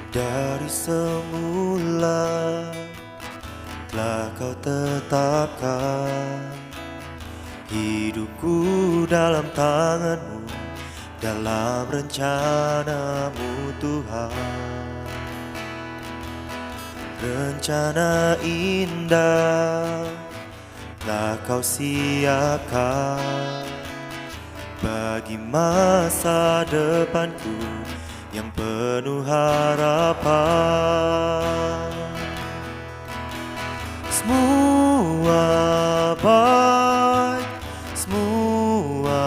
Dari semula telah kau tetapkan hidupku dalam tanganmu, dalam rencanamu Tuhan. Rencana indah telah kau siapkan bagi masa depanku yang penuh harapan. Semua baik, semua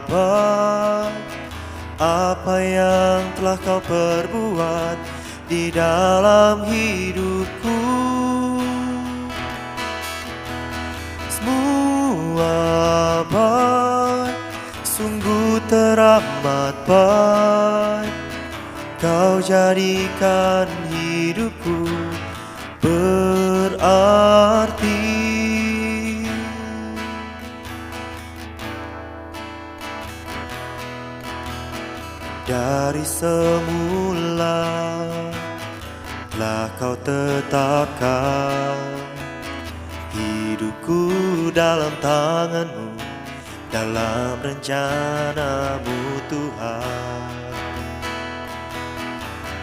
baik, apa yang telah kau perbuat di dalam hidupku. Semua baik, sungguh teramat baik, kau jadikan hidupku berarti. Dari semula telah kau tetapkan hidupku dalam tanganmu, dalam rencanamu Tuhan.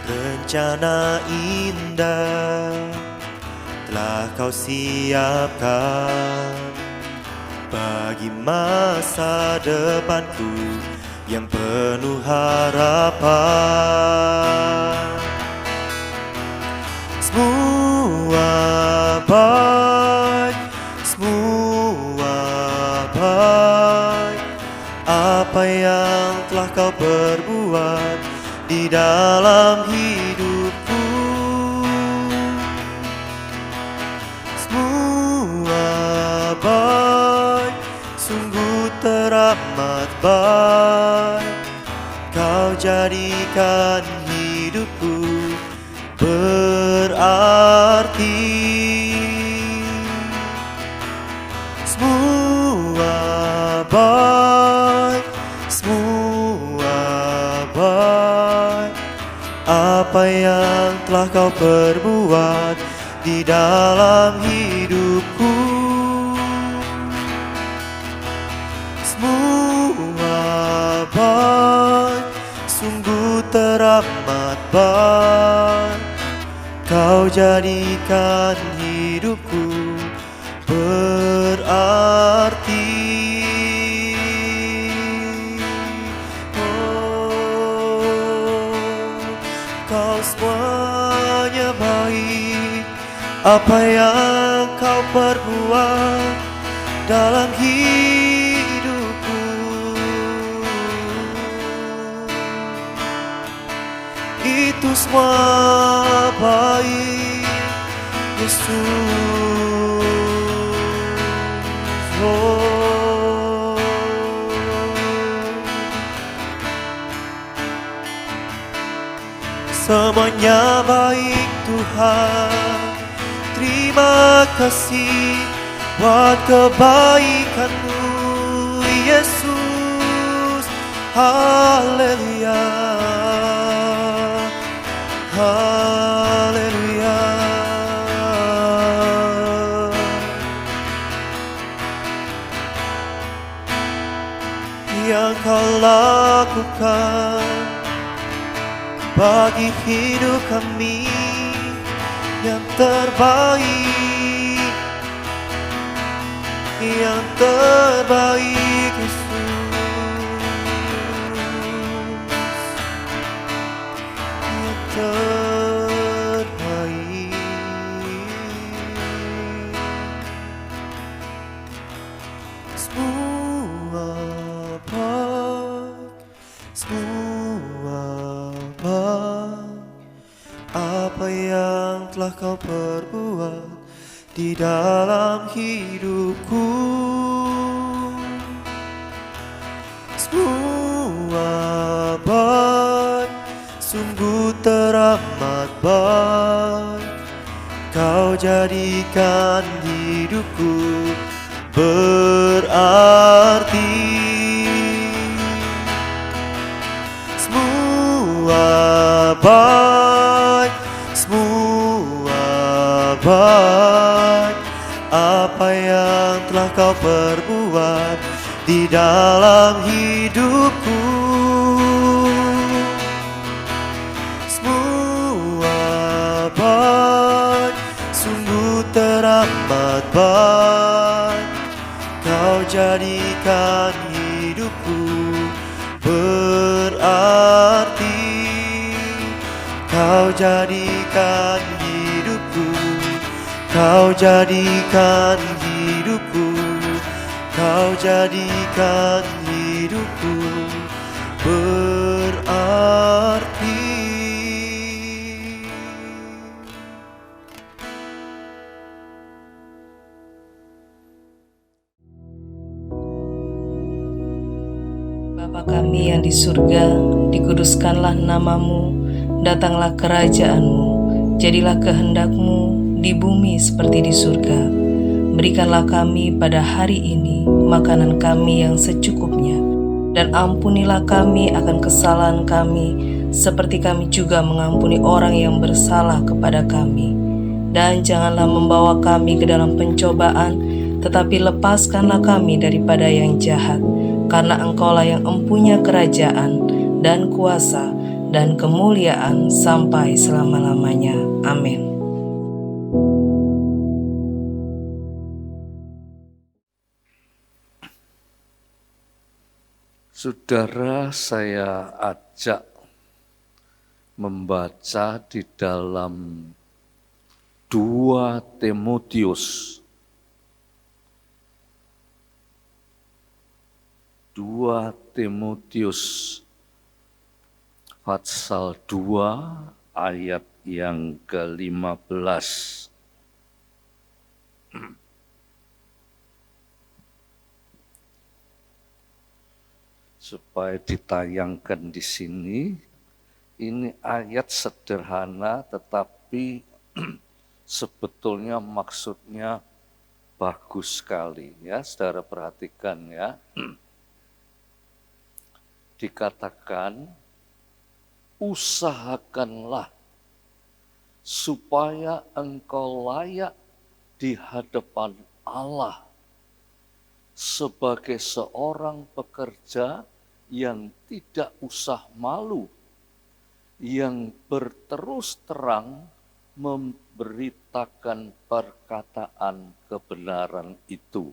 Rencana indah telah kau siapkan bagi masa depanku yang penuh harapan. Semua baik, semua baik, apa yang telah kau perbuat di dalam hidupku. Semua baik, sungguh teramat baik, kau jadikan hidupku berarti. Semua baik, semua baik, apa yang telah kau perbuat di dalam hidupku. Semua baik, sungguh teramat baik, kau jadikan hidupku berarti. Kau semuanya baik, apa yang kau perbuat dalam hidupku. Itu semua baik, Yesus. Oh. Semuanya baik Tuhan, terima kasih buat kebaikan-Mu Yesus. Haleluya, haleluya. Yang Kau lakukan bagi hidup kami yang terbaik, yang terbaik Yesus, yang terbaik. Semua baik, semua baik, apa yang telah kau perbuat di dalam hidupku. Semua baik, sungguh teramat baik, kau jadikan hidupku berarti. Semua baik, apa yang telah kau perbuat di dalam hidupku. Semua baik, sungguh teramat baik. Kau jadikan hidupku berarti. Kau jadikan hidupku, kau jadikan hidupku, kau jadikan hidupku berarti. Bapa kami yang di surga, dikuduskanlah namamu, datanglah kerajaan-Mu, jadilah kehendak-Mu di bumi seperti di surga. Berikanlah kami pada hari ini makanan kami yang secukupnya, dan ampunilah kami akan kesalahan kami, seperti kami juga mengampuni orang yang bersalah kepada kami. Dan janganlah membawa kami ke dalam pencobaan, tetapi lepaskanlah kami daripada yang jahat, karena Engkaulah yang empunya kerajaan dan kuasa dan kemuliaan sampai selama-lamanya. Amin. Saudara, saya ajak membaca di dalam 2 Timotius. 2 Timotius pasal 2 ayat yang ke-15. Supaya ditayangkan di sini, ini ayat sederhana tetapi sebetulnya maksudnya bagus sekali ya, saudara perhatikan ya. Dikatakan, usahakanlah supaya engkau layak di hadapan Allah sebagai seorang pekerja yang tidak usah malu, yang berterus terang memberitakan perkataan kebenaran itu.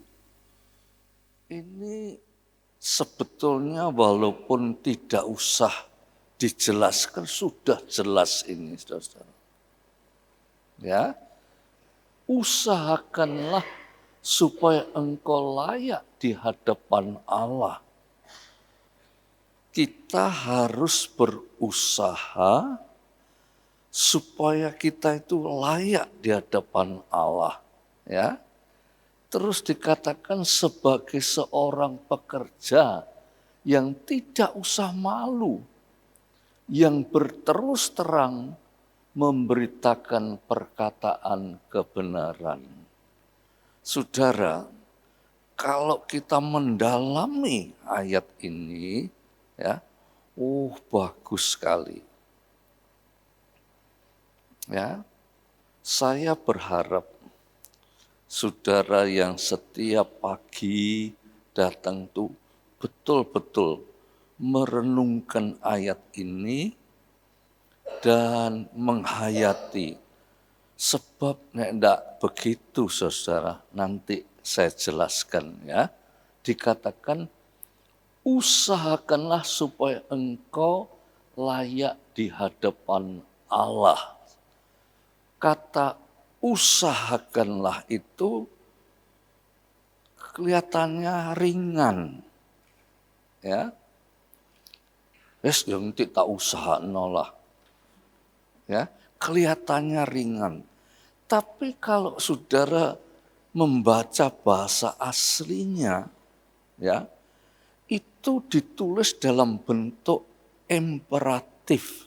Ini sebetulnya walaupun tidak usah dijelaskan, sudah jelas ini, saudara-saudara. Ya, usahakanlah supaya engkau layak di hadapan Allah. Kita harus berusaha supaya kita itu layak di hadapan Allah. Ya, terus dikatakan sebagai seorang pekerja yang tidak usah malu, yang berterus terang memberitakan perkataan kebenaran. Saudara, kalau kita mendalami ayat ini, ya, bagus sekali. Ya, saya berharap saudara yang setiap pagi datang tuh betul-betul merenungkan ayat ini dan menghayati. Sebab tidak begitu saudara, nanti saya jelaskan ya. Dikatakan, usahakanlah supaya engkau layak di hadapan Allah. Kata usahakanlah itu kelihatannya ringan. Ya. Wes yang tidak usaha nolah. Ya, kelihatannya ringan. Tapi kalau saudara membaca bahasa aslinya, ya, itu ditulis dalam bentuk imperatif.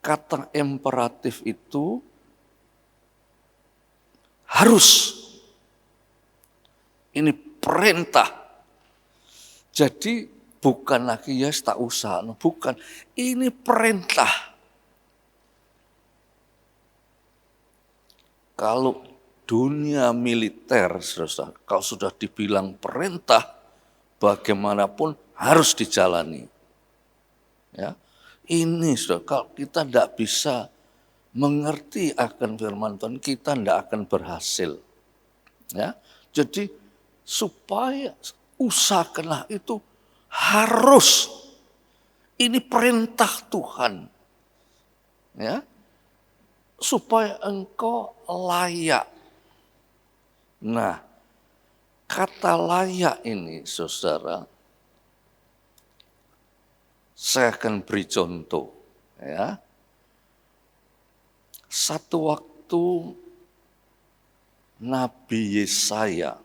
Kata imperatif itu harus. Ini perintah. Jadi bukan lagi ya tak usah, bukan. Ini perintah. Kalau dunia militer, saudara, kalau sudah dibilang perintah, bagaimanapun harus dijalani. Ya, ini saudara, kalau kita tidak bisa mengerti akan firman Tuhan, kita tidak akan berhasil. Ya, jadi supaya usahakanlah itu harus, ini perintah Tuhan. Ya, supaya engkau layak. Nah, kata layak ini, saudara, saya akan beri contoh. Ya, satu waktu Nabi Yesaya,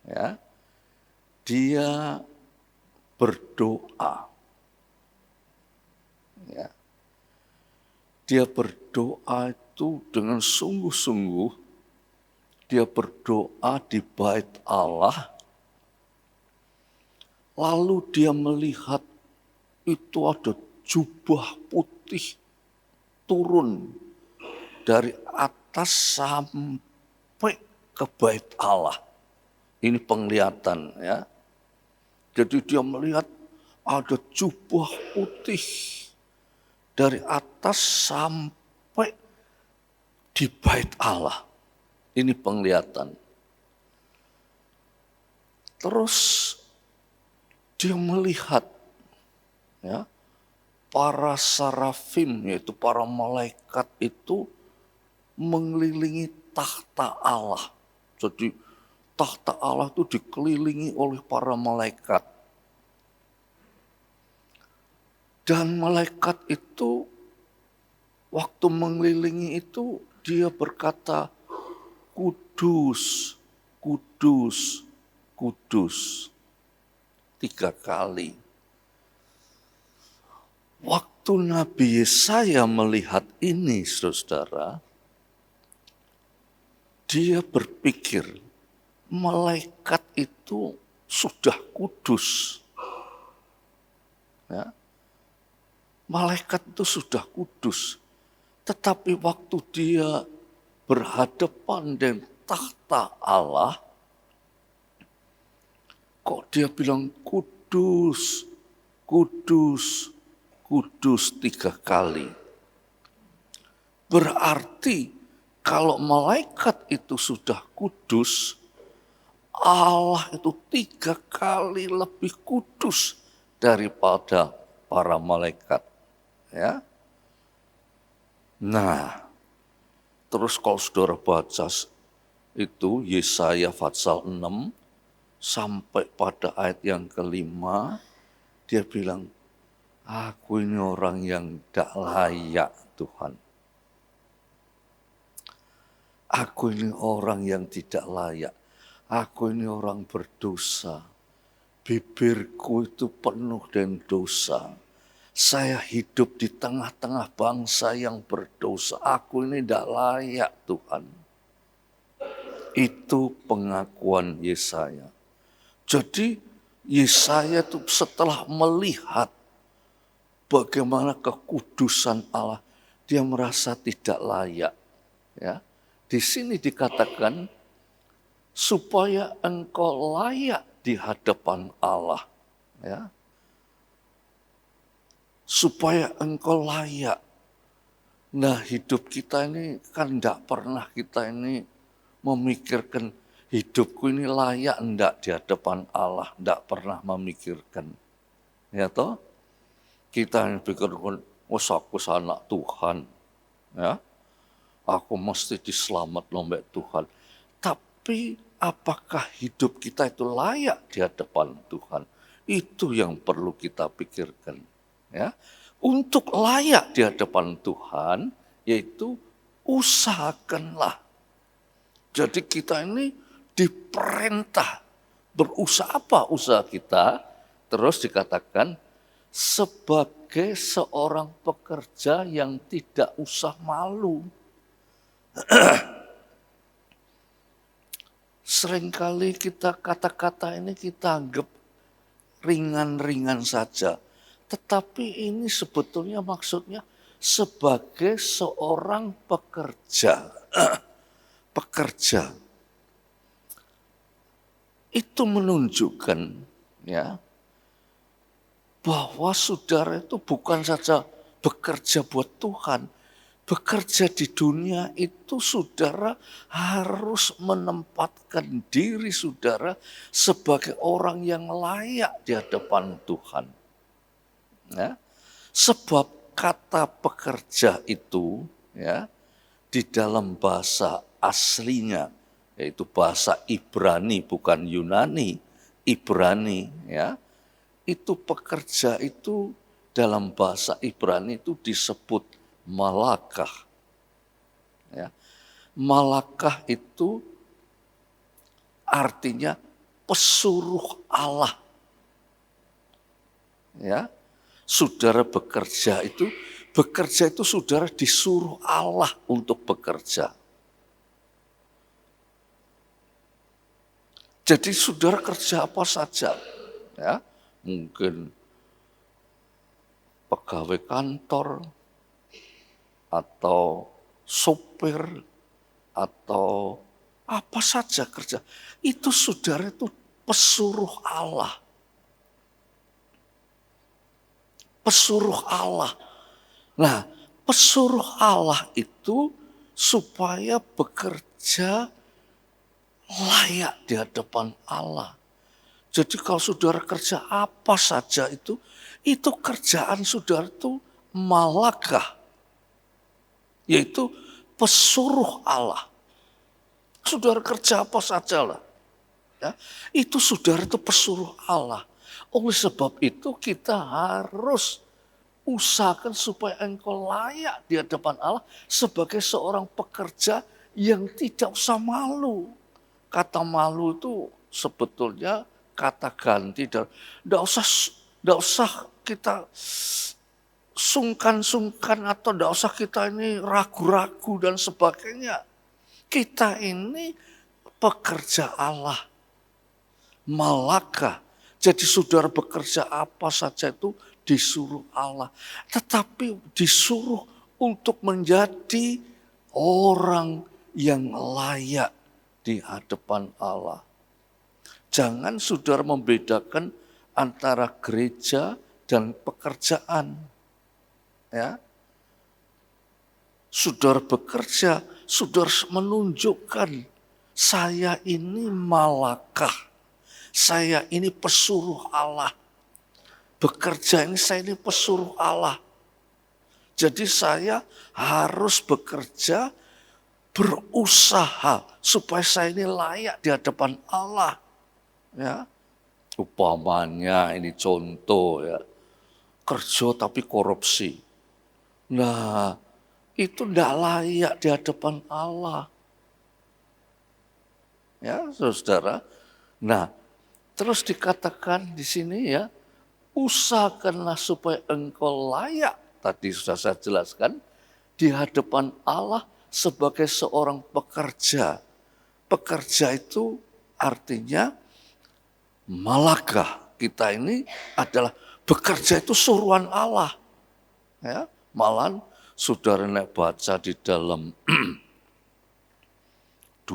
ya, dia berdoa. Ya, dia berdoa itu dengan sungguh-sungguh. Dia berdoa di bait Allah. Lalu dia melihat itu ada jubah putih turun dari atas sampai ke bait Allah. Ini penglihatan, ya. Jadi dia melihat ada jubah putih dari atas sampai di bait Allah. Ini penglihatan. Terus dia melihat, ya, para sarafim, yaitu para malaikat itu mengelilingi takhta Allah. Jadi takhta Allah itu dikelilingi oleh para malaikat. Dan malaikat itu waktu mengelilingi itu dia berkata, kudus, kudus, kudus. 3 kali. Waktu Nabi Yesaya melihat ini, saudara, dia berpikir, malaikat itu sudah kudus. Ya. Malaikat itu sudah kudus. Tetapi waktu dia berhadapan dengan takhta Allah, kok dia bilang kudus, kudus, kudus 3 kali. Berarti kalau malaikat itu sudah kudus, Allah itu 3 kali lebih kudus daripada para malaikat. Ya. Nah, terus kalau saudara baca itu Yesaya pasal 6 sampai pada ayat yang ke-5, dia bilang, aku ini orang yang tidak layak Tuhan. Aku ini orang yang tidak layak. Aku ini orang berdosa. Bibirku itu penuh dengan dosa. Saya hidup di tengah-tengah bangsa yang berdosa. Aku ini tidak layak Tuhan. Itu pengakuan Yesaya. Jadi Yesaya itu setelah melihat bagaimana kekudusan Allah, dia merasa tidak layak. Ya, di sini dikatakan supaya engkau layak di hadapan Allah. Ya, supaya engkau layak. Nah, hidup kita ini kan tidak pernah kita ini memikirkan hidupku ini layak enggak di hadapan Allah, enggak pernah memikirkan. Ya toh? Kita yang pikirkan, aku anak Tuhan. Ya. Aku mesti diselamat oleh Tuhan. Tapi apakah hidup kita itu layak di hadapan Tuhan? Itu yang perlu kita pikirkan. Ya. Untuk layak di hadapan Tuhan, yaitu usahakanlah. Jadi kita ini diperintah berusaha. Apa usaha kita? Terus dikatakan sebagai seorang pekerja yang tidak usah malu. Seringkali kita kata-kata ini kita anggap ringan-ringan saja. Tetapi ini sebetulnya maksudnya sebagai seorang pekerja. pekerja. Itu menunjukkan ya bahwa saudara itu bukan saja bekerja buat Tuhan, bekerja di dunia itu saudara harus menempatkan diri saudara sebagai orang yang layak di hadapan Tuhan. Ya. Sebab kata pekerja itu ya di dalam bahasa aslinya, yaitu bahasa Ibrani bukan Yunani, Ibrani ya. Itu pekerja itu dalam bahasa Ibrani itu disebut malakah. Ya. Malakah itu artinya pesuruh Allah. Ya. Saudara bekerja itu saudara disuruh Allah untuk bekerja. Jadi saudara kerja apa saja, ya, mungkin pegawai kantor, atau sopir, atau apa saja kerja. Itu saudara itu pesuruh Allah. Pesuruh Allah. Nah, pesuruh Allah itu supaya bekerja layak di hadapan Allah. Jadi kalau saudara kerja apa saja itu kerjaan saudara itu malakah. Yaitu pesuruh Allah. Saudara kerja apa saja lah. Ya, itu saudara itu pesuruh Allah. Oleh sebab itu kita harus usahakan supaya engkau layak di hadapan Allah sebagai seorang pekerja yang tidak usah malu. Kata malu itu sebetulnya kata ganti. Tidak usah kita sungkan-sungkan atau tidak usah kita ini ragu-ragu dan sebagainya. Kita ini pekerja Allah. Malakah. Jadi saudara bekerja apa saja itu disuruh Allah. Tetapi disuruh untuk menjadi orang yang layak di hadapan Allah. Jangan saudara membedakan antara gereja dan pekerjaan. Ya. Saudara bekerja, saudara menunjukkan saya ini malakah. Saya ini pesuruh Allah. Bekerja ini saya ini pesuruh Allah. Jadi saya harus bekerja, berusaha supaya saya ini layak di hadapan Allah. Ya. Umpamanya ini contoh ya. Kerja tapi korupsi. Nah, itu tidak layak di hadapan Allah. Ya, saudara. Nah, terus dikatakan di sini ya, usahakanlah supaya engkau layak. Tadi sudah saya jelaskan, di hadapan Allah sebagai seorang pekerja. Pekerja itu artinya malakah. Kita ini adalah bekerja itu suruhan Allah. Ya, malahan saudara nek baca di dalam 2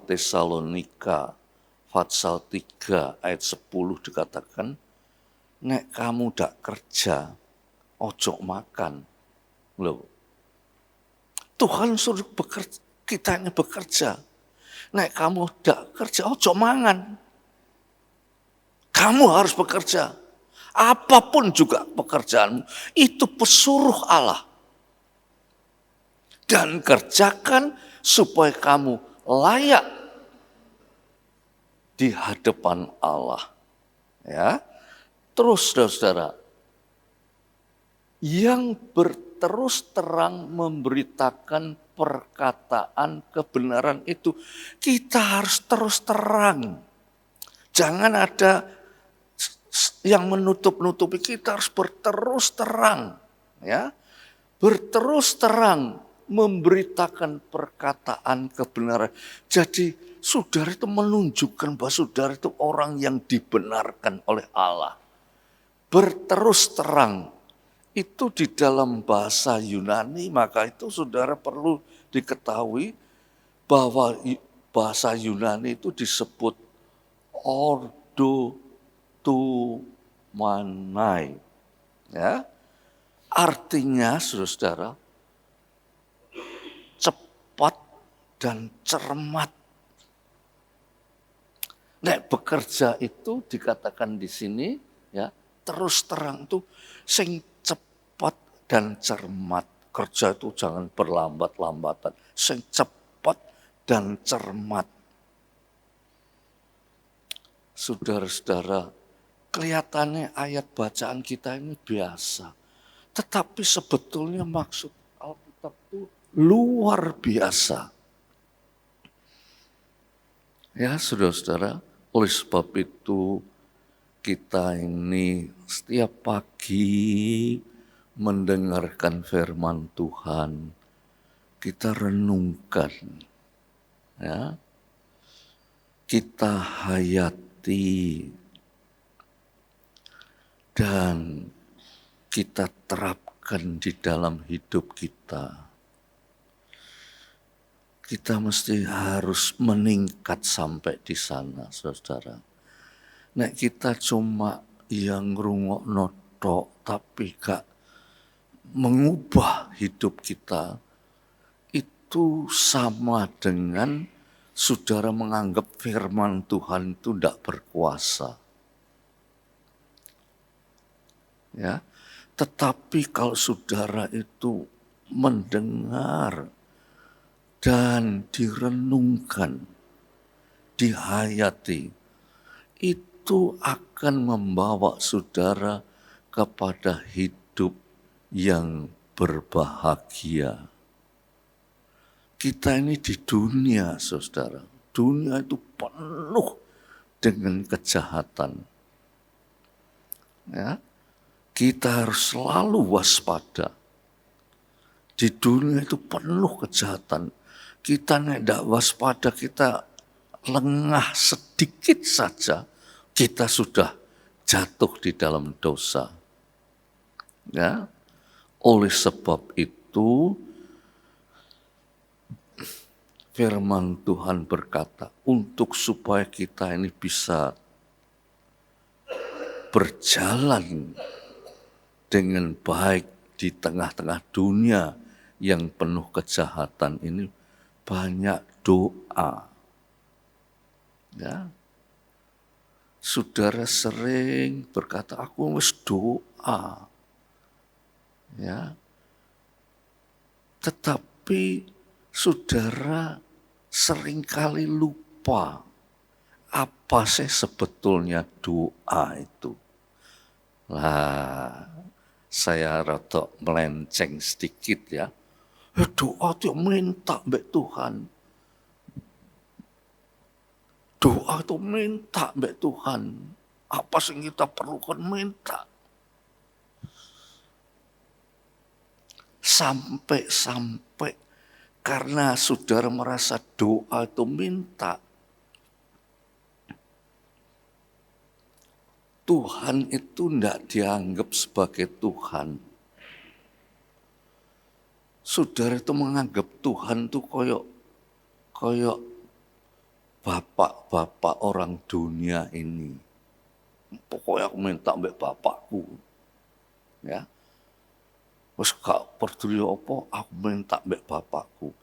Tesalonika pasal 3 ayat 10 dikatakan, nek kamu dak kerja, ojo makan. Loh. Tuhan suruh bekerja, kita ini bekerja. Nek kamu dak kerja, ojo mangan. Kamu harus bekerja. Apapun juga pekerjaanmu, itu pesuruh Allah. Dan kerjakan supaya kamu layak di hadapan Allah. Ya. Terus saudara, yang berterus terang memberitakan perkataan kebenaran itu, kita harus terus terang. Jangan ada yang menutup-nutupi, kita harus berterus terang. Ya. Berterus terang memberitakan perkataan kebenaran. Jadi saudara itu menunjukkan bahwa saudara itu orang yang dibenarkan oleh Allah. Berterus terang. Itu di dalam bahasa Yunani, maka itu saudara perlu diketahui bahwa bahasa Yunani itu disebut ordo tu manai. Ya. Artinya, saudara-saudara, cepat dan cermat. Nek bekerja itu dikatakan di sini, ya, terus terang tuh sing cepat dan cermat. Kerja itu jangan berlambat-lambatan, sing cepat dan cermat. Saudara-saudara, kelihatannya ayat bacaan kita ini biasa. Tetapi sebetulnya maksud Alkitab itu luar biasa. Ya, saudara-saudara, oleh sebab itu kita ini setiap pagi mendengarkan firman Tuhan, kita renungkan, ya, kita hayati, dan kita terapkan di dalam hidup kita. Kita mesti harus meningkat sampai di sana, saudara. Nek kita cuma yang ngrungokno tok tapi gak mengubah hidup kita, itu sama dengan saudara menganggap firman Tuhan itu tidak berkuasa. Ya, tetapi kalau saudara itu mendengar dan direnungkan, dihayati, itu akan membawa saudara kepada hidup yang berbahagia. Kita ini di dunia, saudara. Dunia itu penuh dengan kejahatan. Ya, kita harus selalu waspada. Di dunia itu penuh kejahatan. Kita tidak waspada, kita lengah sedikit saja, kita sudah jatuh di dalam dosa. Ya, oleh sebab itu firman Tuhan berkata, untuk supaya kita ini bisa berjalan dengan baik di tengah-tengah dunia yang penuh kejahatan ini, banyak doa. Ya. Saudara sering berkata, aku wis doa. Ya. Tetapi saudara seringkali lupa apa sih sebetulnya doa itu. Lah, saya rada melenceng sedikit ya. Doa itu minta mbek Tuhan. Doa itu minta mbek Tuhan. Apa sih kita perlukan minta. Sampai karena saudara merasa doa itu minta, Tuhan itu tidak dianggap sebagai Tuhan. Saudara itu menganggap Tuhan itu koyok bapak-bapak orang dunia ini. Pokoknya aku minta mbek bapakku. Ya. Wes gak peduli apa, aku minta mbek bapakku.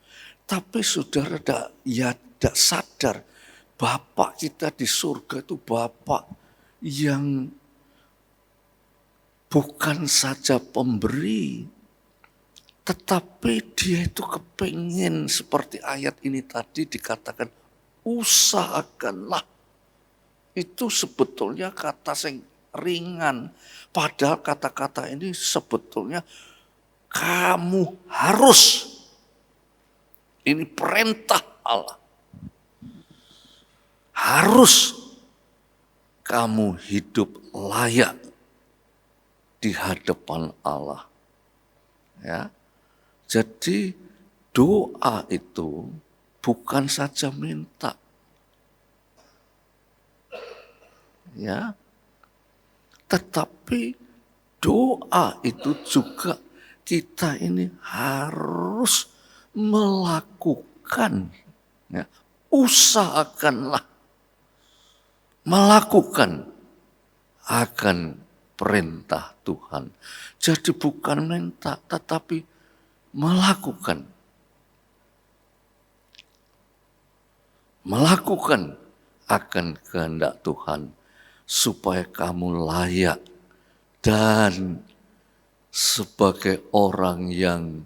Tapi saudara tidak sadar, bapak kita di surga itu bapak yang bukan saja pemberi, tetapi dia itu kepingin seperti ayat ini tadi dikatakan, usahakanlah. Itu sebetulnya kata yang ringan. Padahal kata-kata ini sebetulnya kamu harus. Ini perintah Allah. Harus kamu hidup layak di hadapan Allah. Ya. Jadi doa itu bukan saja minta. Ya. Tetapi doa itu juga kita ini harus melakukan Ya, usahakanlah melakukan akan perintah Tuhan. Jadi bukan minta, tetapi melakukan. Melakukan akan kehendak Tuhan supaya kamu layak dan sebagai orang yang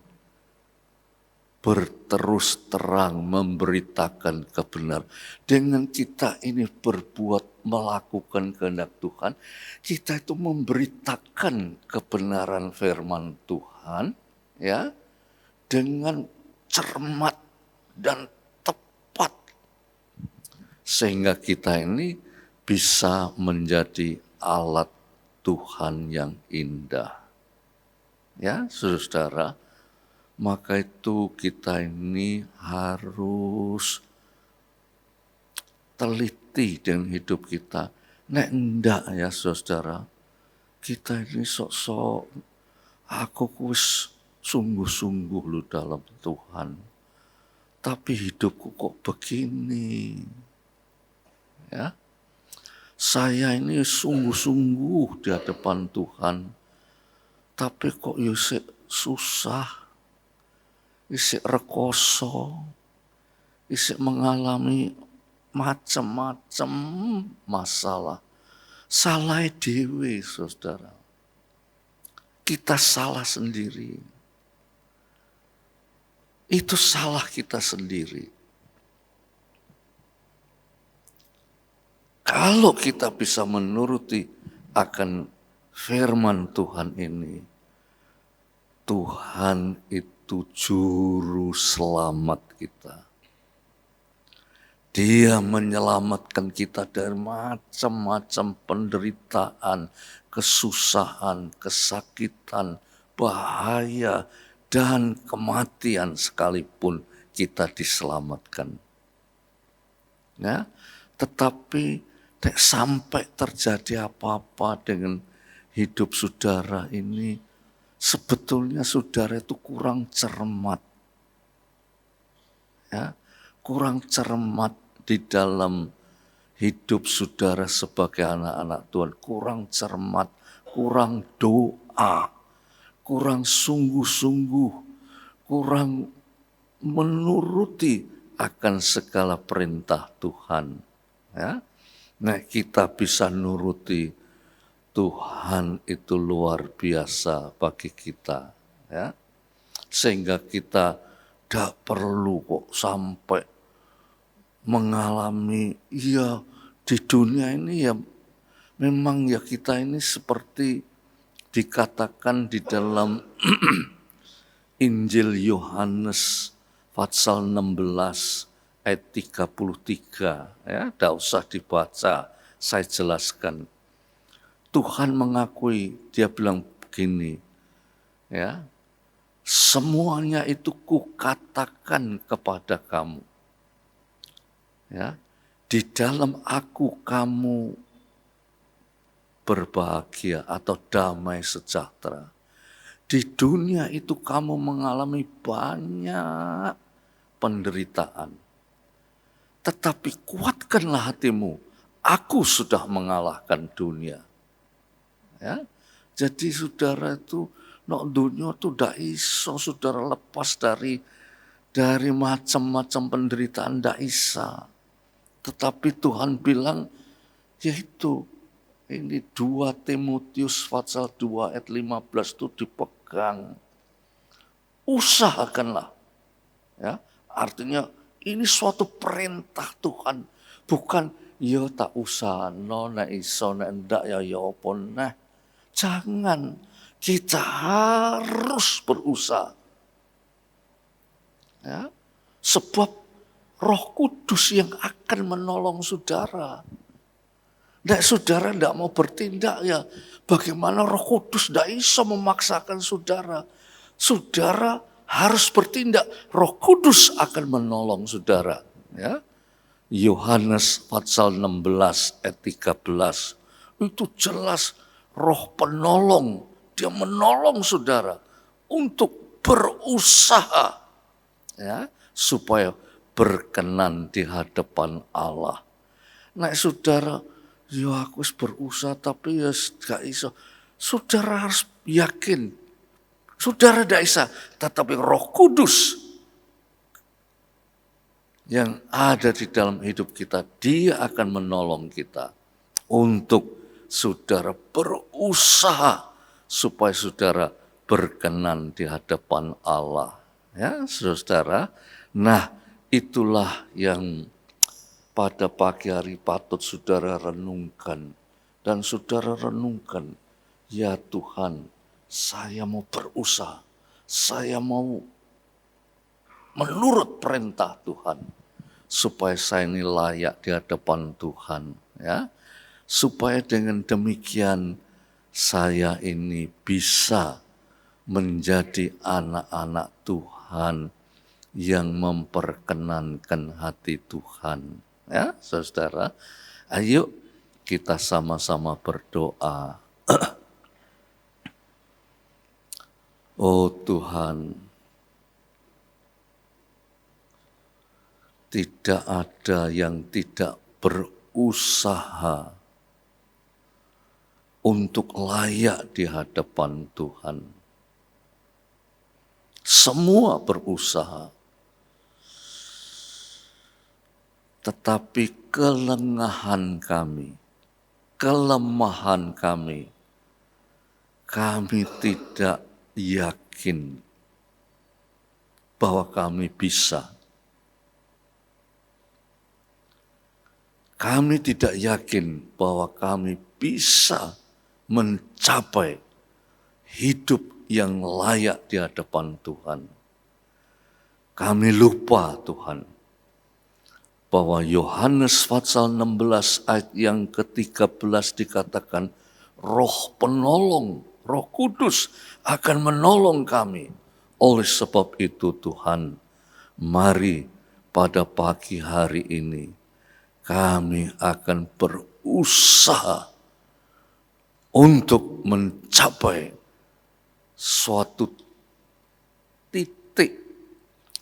berterus terang memberitakan kebenaran. Dengan kita ini berbuat melakukan kehendak Tuhan, kita itu memberitakan kebenaran firman Tuhan, ya, dengan cermat dan tepat, sehingga kita ini bisa menjadi alat Tuhan yang indah. Ya, saudara, maka itu kita ini harus teliti dengan hidup kita. Nek enggak ya saudara, kita ini sok-sok, aku wis sungguh-sungguh lu dalam Tuhan. Tapi hidupku kok begini. Ya, saya ini sungguh-sungguh di hadapan Tuhan. Tapi kok susah. Isik rekoso, isik mengalami macam-macam masalah. Salah dewe, saudara. Kita salah sendiri. Itu salah kita sendiri. Kalau kita bisa menuruti akan firman Tuhan ini, Tuhan itu juru selamat kita. Dia menyelamatkan kita dari macam-macam penderitaan, kesusahan, kesakitan, bahaya, dan kematian sekalipun kita diselamatkan. Ya, tetapi sampai terjadi apa-apa dengan hidup saudara ini, sebetulnya saudara itu kurang cermat. Ya, kurang cermat di dalam hidup saudara sebagai anak-anak Tuhan. Kurang cermat, kurang doa, kurang sungguh-sungguh, kurang menuruti akan segala perintah Tuhan. Ya, nah kita bisa nuruti Tuhan itu luar biasa bagi kita, ya. Sehingga kita tidak perlu kok sampai mengalami, ya di dunia ini ya memang ya kita ini seperti dikatakan di dalam Injil Yohanes pasal 16 ayat 33, ya, tidak usah dibaca, saya jelaskan. Tuhan mengakui, dia bilang begini, ya, semuanya itu kukatakan kepada kamu. Ya, di dalam aku kamu berbahagia atau damai sejahtera. Di dunia itu kamu mengalami banyak penderitaan. Tetapi kuatkanlah hatimu, aku sudah mengalahkan dunia. Ya, jadi saudara itu nok dunia itu tidak iso saudara lepas dari macam-macam penderitaan, tidak bisa. Tetapi Tuhan bilang, yaitu ini 2 Timotius pasal 2 ayat 15 itu dipegang. Usahakanlah. Ya, artinya ini suatu perintah Tuhan, bukan ya tak usah no nek iso nek ndak ya apa nah. Jangan, kita harus berusaha. Ya, sebab Roh Kudus yang akan menolong saudara. Nek saudara tidak mau bertindak, ya bagaimana Roh Kudus tidak bisa memaksakan saudara. Saudara harus bertindak, Roh Kudus akan menolong saudara. Ya, Yohanes pasal 16 ayat 13 itu jelas Roh penolong, dia menolong saudara untuk berusaha, ya, supaya berkenan di hadapan Allah. Nek saudara, ya aku wis berusaha tapi ya gak iso. Saudara harus yakin. Saudara gak bisa, tetapi Roh Kudus yang ada di dalam hidup kita, Dia akan menolong kita untuk saudara berusaha supaya saudara berkenan di hadapan Allah. Ya, saudara. Nah, itulah yang pada pagi hari patut saudara renungkan. Dan saudara renungkan, ya Tuhan, saya mau berusaha. Saya mau menurut perintah Tuhan. Supaya saya ini layak di hadapan Tuhan. Ya, supaya dengan demikian saya ini bisa menjadi anak-anak Tuhan yang memperkenankan hati Tuhan. Ya, saudara, ayo kita sama-sama berdoa. Oh Tuhan, tidak ada yang tidak berusaha untuk layak di hadapan Tuhan. Semua berusaha. Tetapi kelengahan kami, kelemahan kami tidak yakin bahwa kami bisa. Kami tidak yakin bahwa kami bisa mencapai hidup yang layak di hadapan Tuhan. Kami lupa Tuhan, bahwa Yohanes pasal 16 ayat yang ke-13 dikatakan, Roh penolong, Roh Kudus akan menolong kami. Oleh sebab itu Tuhan, mari pada pagi hari ini kami akan berusaha untuk mencapai suatu titik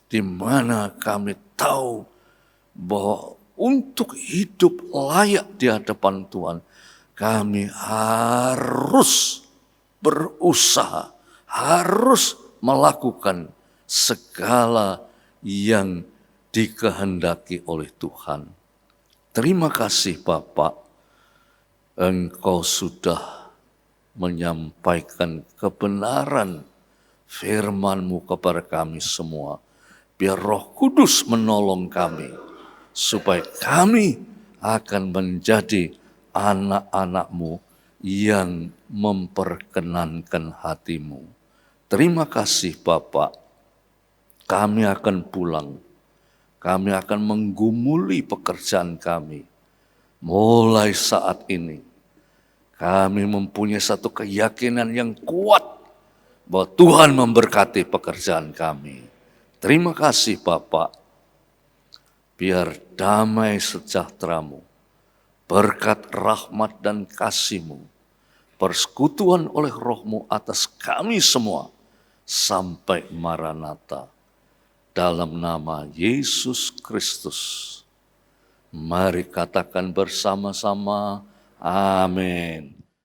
di mana kami tahu bahwa untuk hidup layak di hadapan Tuhan, kami harus berusaha, harus melakukan segala yang dikehendaki oleh Tuhan. Terima kasih Bapak, Engkau sudah menyampaikan kebenaran firman-Mu kepada kami semua. Biar Roh Kudus menolong kami, supaya kami akan menjadi anak-anak-Mu yang memperkenankan hati-Mu. Terima kasih Bapak, kami akan pulang. Kami akan menggumuli pekerjaan kami. Mulai saat ini, kami mempunyai satu keyakinan yang kuat bahwa Tuhan memberkati pekerjaan kami. Terima kasih Bapak. Biar damai sejahtera-Mu, berkat rahmat dan kasih-Mu, persekutuan oleh Roh-Mu atas kami semua, sampai Maranatha. Dalam nama Yesus Kristus, mari katakan bersama-sama, amin.